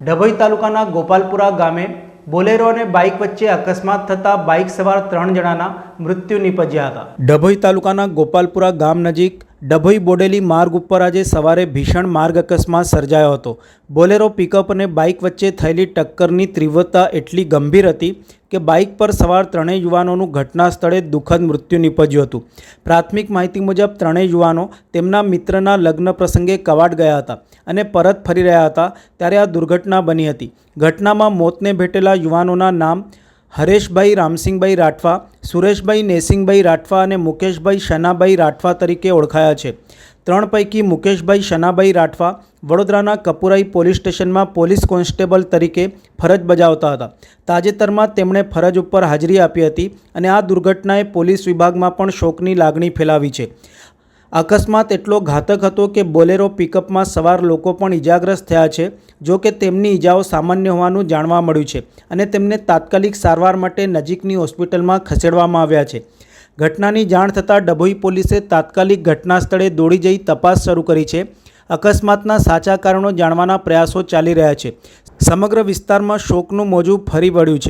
ડભોઈ તાલુકાના ગોપાલપુરા ગામે બોલેરો અને બાઇક વચ્ચે અકસ્માત થતા બાઇક સવાર 3 જણાના મૃત્યુ નિપજ્યા હતા। ડભોઈ તાલુકાના ગોપાલપુરા ગામ નજીક ડભોઈ બોડેલી માર્ગ ઉપર આજે સવારે ભીષણ માર્ગ અકસ્માત સર્જાયો હતો। બોલેરો પિકઅપ અને બાઇક વચ્ચે થયેલી ટક્કરની તીવ્રતા એટલી ગંભીર હતી કે બાઇક પર સવાર ત્રણેય યુવાનોનું ઘટના સ્થળે દુઃખદ મૃત્યુ નિપજ્યું હતું। પ્રાથમિક માહિતી મુજબ ત્રણેય યુવાનો તેમના મિત્રના લગ્ન પ્રસંગે કવાડ ગયા હતા અને પરત ફરી રહ્યા હતા ત્યારે આ દુર્ઘટના બની હતી। ઘટનામાં મોતને ભેટેલા યુવાનોના નામ હરેશભાઈ રામસિંહભાઈ રાઠવા, સુરેશભાઈ નેસિંગભાઈ રાઠવા અને મુકેશભાઈ શનાભાઈ રાઠવા તરીકે ઓળખાયા છે। ત્રણ પૈકી મુકેશભાઈ શનાભાઈ રાઠવા વડોદરાના કપુરાઈ પોલીસ સ્ટેશનમાં પોલીસ કોન્સ્ટેબલ તરીકે ફરજ બજાવતા હતા। તાજેતરમાં તેમણે ફરજ ઉપર હાજરી આપી હતી અને આ દુર્ઘટનાએ પોલીસ વિભાગમાં પણ શોકની લાગણી ફેલાવી છે। અકસ્માત એટલો ઘાતક હતો કે બોલેરો પિકઅપમાં સવાર લોકો પણ ઇજાગ્રસ્ત થયા છે। જો કે તેમની ઇજાઓ સામાન્ય હોવાનું જાણવા મળ્યું છે અને તેમને તાત્કાલિક સારવાર માટે નજીકની હોસ્પિટલમાં ખસેડવામાં આવ્યા છે। ઘટનાની જાણ થતાં ડભોઈ પોલીસે તાત્કાલિક ઘટના સ્થળે દોડી જઈ તપાસ શરૂ કરી છે। અકસ્માતના સાચા કારણો જાણવાના પ્રયાસો ચાલી રહ્યા છે। સમગ્ર વિસ્તારમાં શોકનું મોજું ફરી વળ્યું છે।